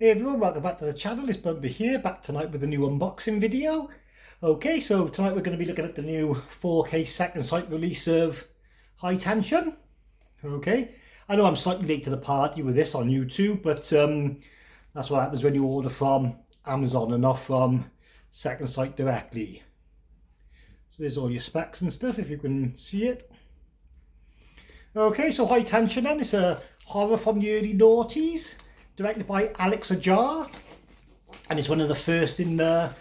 Hey everyone, welcome back to the channel. It's Bumper here, back tonight with a new unboxing video. Okay, so tonight we're going to be looking at the new 4K second sight release of High Tension. Okay, I know I'm slightly late to the party with this on YouTube, but that's what happens when you order from Amazon and not from Second Sight directly. So there's all your specs and stuff, if you can see it. Okay, so High Tension then, it's a horror from the early noughties, directed by Alexandre Aja, and it's one of the first in the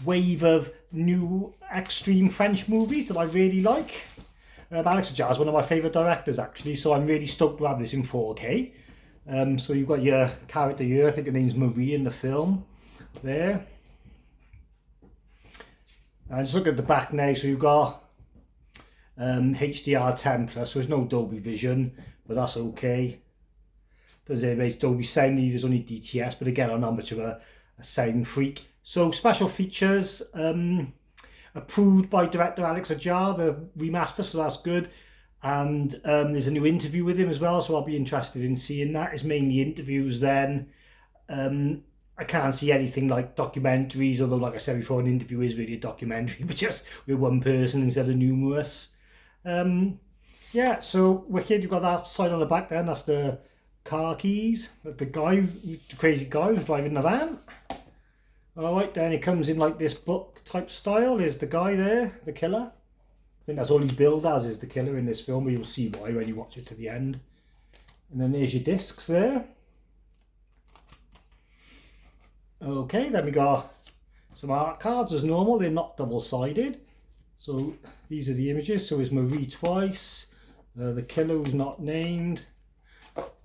wave of new extreme French movies that I really like. Alexandre Aja is one of my favourite directors actually, so I'm really stoked to have this in 4K. So you've got your character here, I think her name's Marie in the film, there. And just look at the back now, so you've got HDR10+, so there's no Dolby Vision, but that's okay. There's Dolby Sound, there's only DTS, but again, I'm not much of a sound freak. So special features, approved by director Alexandre Aja, the remaster, so that's good. And there's a new interview with him as well, so I'll be interested in seeing that. It's mainly interviews then. I can't see anything like documentaries, although like I said before, an interview is really a documentary, but just with one person instead of numerous. Yeah, so wicked, you've got that sign on the back then, that's the car keys, like the guy, the crazy guy who's driving the van. Alright, then it comes in like this book type style. There's the guy there, the killer. I think that's all he's billed as, is the killer in this film, but you'll see why when you watch it to the end. And then there's your discs there. Okay, then we got some art cards as normal, they're not double-sided. So these are the images, so there's Marie twice, the killer who's not named,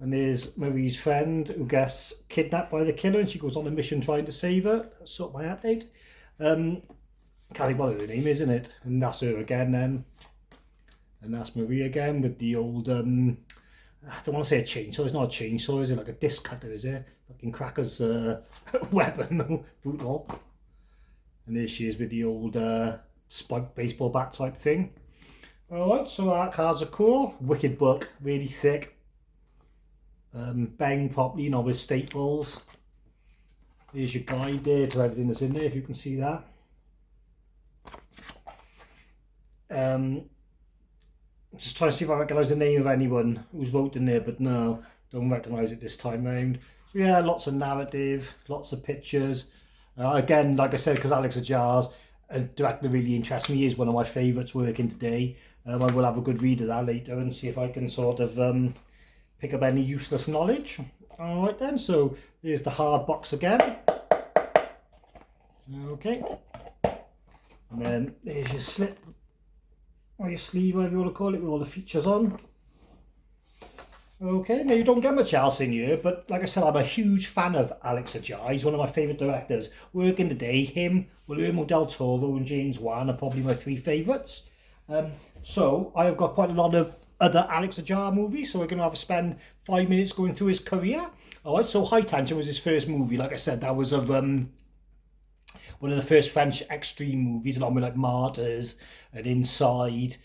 and there's Marie's friend who gets kidnapped by the killer and she goes on a mission trying to save her. Sort my hat out. Can't think what her name is, isn't it? And that's her again then. And that's Marie again with the old, I don't want to say a chainsaw, it's not a chainsaw, is it? Like a disc cutter, is it? Fucking Cracker's weapon, brutal. And there she is with the old spiked baseball bat type thing. Alright, so art cards are cool. Wicked book, really thick. Bang properly, you know, with staples. There's your guide there to everything that's in there, if you can see that. Just trying to see if I recognise the name of anyone who's wrote in there, but no, don't recognise it this time round. So yeah, lots of narrative, lots of pictures. Again, like I said, because Alexandre Aja's a director really interests me, he is one of my favourites working today. I will have a good read of that later and see if I can sort of pick up any useless knowledge. Alright then, so there's the hard box again. Okay. And then there's your slip, or your sleeve, whatever you want to call it, with all the features on. Okay, now you don't get much else in here, but like I said, I'm a huge fan of Alexandre Aja. He's one of my favourite directors. Working today, him, Guillermo del Toro and James Wan are probably my three favourites. So I've got quite a lot of other Alexandre Aja movies, so we're going to have to spend 5 minutes going through his career. Alright, so High Tension was his first movie. Like I said, that was of one of the first French extreme movies, along with like Martyrs and Inside,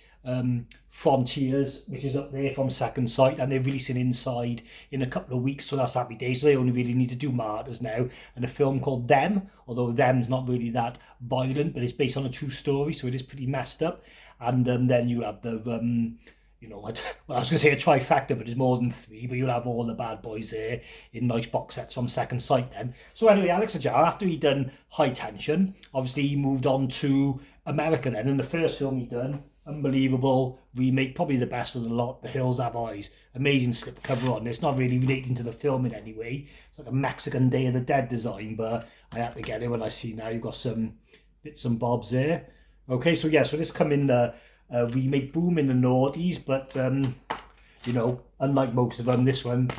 Frontiers, which is up there from Second Sight, and they're releasing Inside in a couple of weeks, so that's happy days. So they only really need to do Martyrs now, and a film called Them, although Them's not really that violent, but it's based on a true story, so it is pretty messed up. And then you have the you know, well, I was going to say a trifecta, but it's more than three, but you'll have all the bad boys there in nice box sets from Second Sight then. So anyway, Alexandre Aja, after he'd done High Tension, obviously he moved on to America then, and the first film he'd done, unbelievable remake, probably the best of the lot, The Hills Have Eyes. Amazing slipcover on this, not really relating to the film in any way. It's like a Mexican Day of the Dead design, but I had to get it when I see now you've got some bits and bobs there. Okay, so yeah, so this come in the remake boom in the noughties, but you know, unlike most of them, this one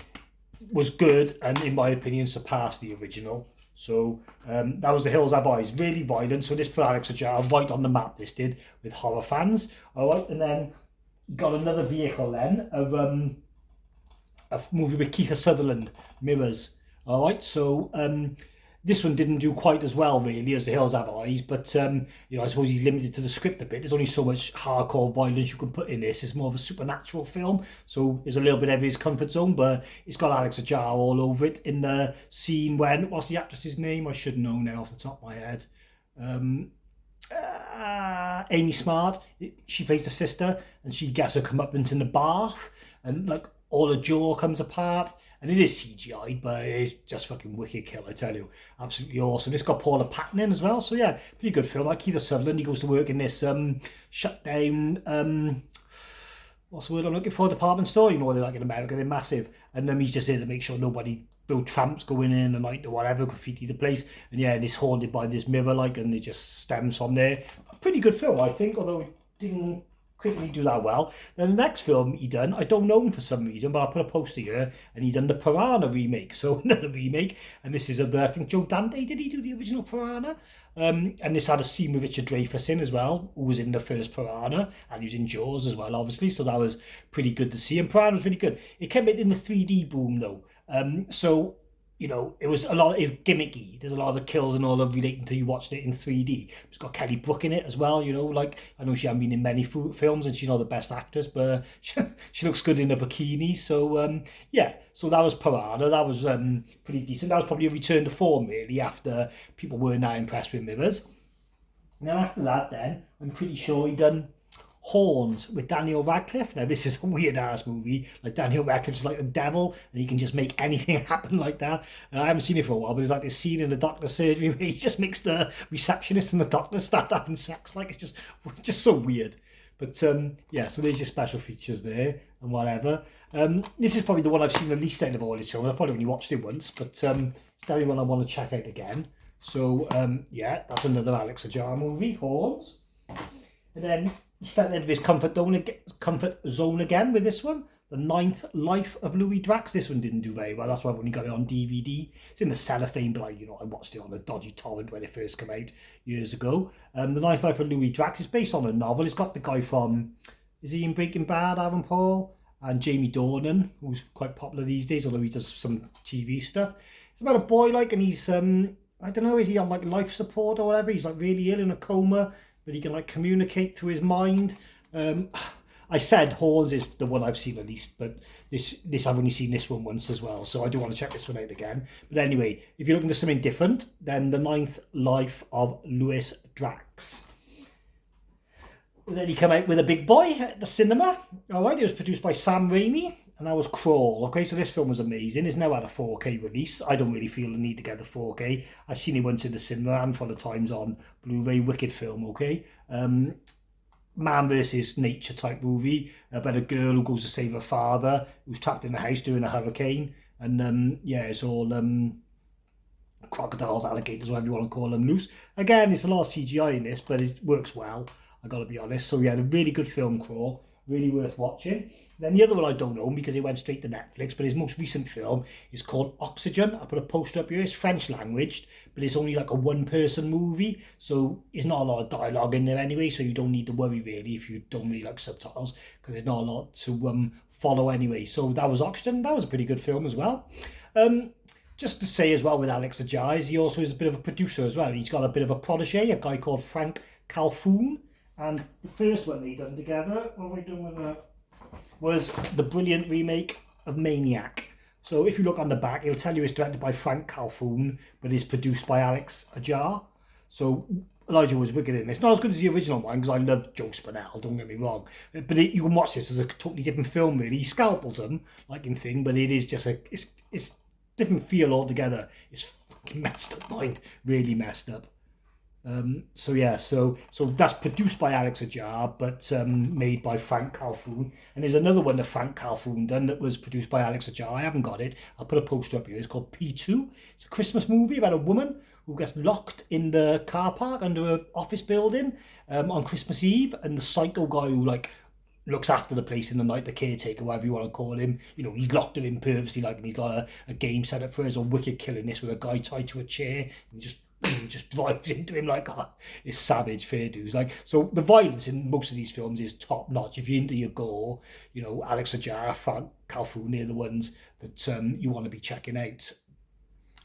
was good and in my opinion surpassed the original. So that was The Hills Have Eyes, really violent, so this put Alexandre Aja right on the map, this did, with horror fans. Alright, and then got another vehicle then of a movie with Keith Sutherland, Mirrors. Alright, so This one didn't do quite as well, really, as The Hills Have Eyes, but you know, I suppose he's limited to the script a bit. There's only so much hardcore violence you can put in this. It's more of a supernatural film, so there's a little bit of his comfort zone, but it's got Alex Aja all over it in the scene when, what's the actress's name? I should know now off the top of my head. Um, Amy Smart, she plays the sister, and she gets her comeuppance in the bath, and like all her jaw comes apart, and it is CGI, but it's just fucking wicked kill, I tell you. Absolutely awesome. It's got Paula Patton in as well, so yeah, pretty good film. Like Keith Sutherland, he goes to work in this shut down what's the word I'm looking for? Department store. You know what they're like in America, they're massive. And then he's just there to make sure no tramps going in and like or whatever, graffiti the place. And yeah, and it's haunted by this mirror, like, and it just stems from there. A pretty good film, I think, although it didn't critically do that well. Then the next film he done, I don't know him for some reason, but I put a poster here, and he done the Piranha remake. So another remake, and this is I think Joe Dante, did he do the original Piranha? And this had a scene with Richard Dreyfuss in as well, who was in the first Piranha, and he was in Jaws as well, obviously, so that was pretty good to see. And Piranha was really good. It came in the 3D boom, though. So, you know, it was a lot of gimmicky. There's a lot of the kills and all of relating to you watching it in 3D. It's got Kelly Brook in it as well, you know, like, I know she hasn't been in many films and she's not the best actress, but she looks good in a bikini. So, yeah, so that was Piranha. That was pretty decent. That was probably a return to form, really, after people were not impressed with mirrors. And then after that, then, I'm pretty sure he done Horns with Daniel Radcliffe. Now, this is a weird ass movie. Like, Daniel Radcliffe's like the devil, and he can just make anything happen like that. I haven't seen it for a while, but there's like this scene in the doctor's surgery where he just makes the receptionist and the doctor start having sex. Like, it's just so weird. But yeah, so there's your special features there and whatever. This is probably the one I've seen the least out of all his films. I've probably only watched it once, but it's definitely one I want to check out again. So yeah, that's another Alex Aja movie, Horns. And then he stepped into his comfort zone again with this one, The Ninth Life of Louis Drax. This one didn't do very well. That's why I've only got it on DVD. It's in the cellophane, but I watched it on a dodgy torrent when it first came out years ago. The Ninth Life of Louis Drax is based on a novel. It's got the guy from, is he in Breaking Bad, Aaron Paul? And Jamie Dornan, who's quite popular these days, although he does some TV stuff. It's about a boy, like, and he's, I don't know, is he on like life support or whatever? He's like really ill in a coma, but he can like communicate through his mind. I said Horns is the one I've seen at least, but this I've only seen this one once as well, so I do want to check this one out again. But anyway, if you're looking for something different, then The Ninth Life of Louis Drax. And then he came out with a big boy at the cinema. All right, it was produced by Sam Raimi, and that was Crawl. Okay, so this film was amazing. It's now had a 4K release. I don't really feel the need to get the 4K. I've seen it once in the cinema and for the times on Blu-ray. Wicked film, okay? Man versus nature type movie about a girl who goes to save her father, who's trapped in the house during a hurricane. And yeah, it's all crocodiles, alligators, whatever you want to call them, loose. Again, it's a lot of CGI in this, but it works well, I gotta be honest. So yeah, a really good film, Crawl. Really worth watching. Then the other one I don't know because it went straight to Netflix, but his most recent film is called Oxygen. I put a poster up here. It's French language, but it's only like a one-person movie, so there's not a lot of dialogue in there anyway, so you don't need to worry really if you don't really like subtitles, because there's not a lot to follow anyway. So that was Oxygen. That was a pretty good film as well. Just to say as well with Alex Aja, he also is a bit of a producer as well. He's got a bit of a protege, a guy called Frank Calhoun. And the first one they done together, what have I done with that? Was the brilliant remake of Maniac. So if you look on the back, it'll tell you it's directed by Frank Calhoun, but it's produced by Alex Aja. So Elijah was wicked in it. It's not as good as the original one, because I love Joe Spinell, don't get me wrong. But you can watch this as a totally different film, really. He scalpels them, like in Thing, but it is just it's different feel altogether. It's fucking messed up mind, really messed up. So yeah, so that's produced by Alex Aja, but made by Frank Calhoun. And there's another one that Frank Calhoun done that was produced by Alex Aja. I haven't got it. I'll put a poster up here. It's called P2. It's a Christmas movie about a woman who gets locked in the car park under an office building on Christmas Eve, and the psycho guy who like looks after the place in the night, the caretaker, whatever you want to call him, you know, he's locked her in purposely, like, and he's got a game set up for her. There's a wicked killing this with a guy tied to a chair, and he just drives into him like, oh, it's savage, fair dues. Like, so the violence in most of these films is top notch. If you're into your gore, you know, Alex Aja, Frank Calhoun, they're the ones that you want to be checking out.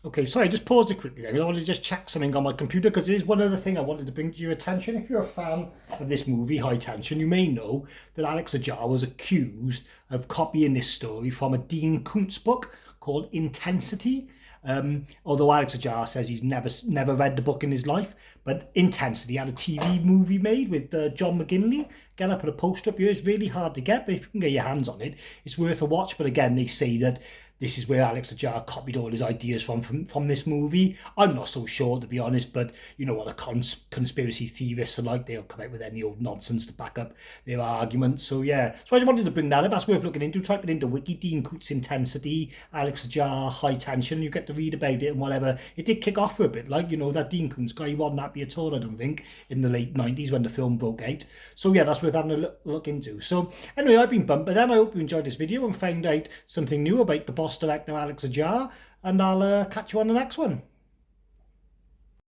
Okay, sorry, just pause it quickly. I wanted to just check something on my computer because there is one other thing I wanted to bring to your attention. If you're a fan of this movie, High Tension, you may know that Alex Aja was accused of copying this story from a Dean Koontz book called Intensity. Although Alex Aja says he's never read the book in his life, but Intensity had a TV movie made with John McGinley. Again, I put a poster up here. It's really hard to get, but if you can get your hands on it, it's worth a watch. But again, they say that this is where Alex Aja copied all his ideas from this movie. I'm not so sure, to be honest, but you know what a conspiracy theorists are like. They'll come out with any old nonsense to back up their arguments. So yeah, so I just wanted to bring that up. That's worth looking into. Type it into Wiki, Dean Koontz Intensity, Alex Aja High Tension. You get to read about it and whatever. It did kick off for a bit, like, you know, that Dean Koontz guy, he wasn't happy at all, I don't think, in the late 90s when the film broke out. So yeah, that's worth having a look into. So anyway, I've been Bumper then. I hope you enjoyed this video and found out something new about the boss director Alex Aja, and I'll catch you on the next one.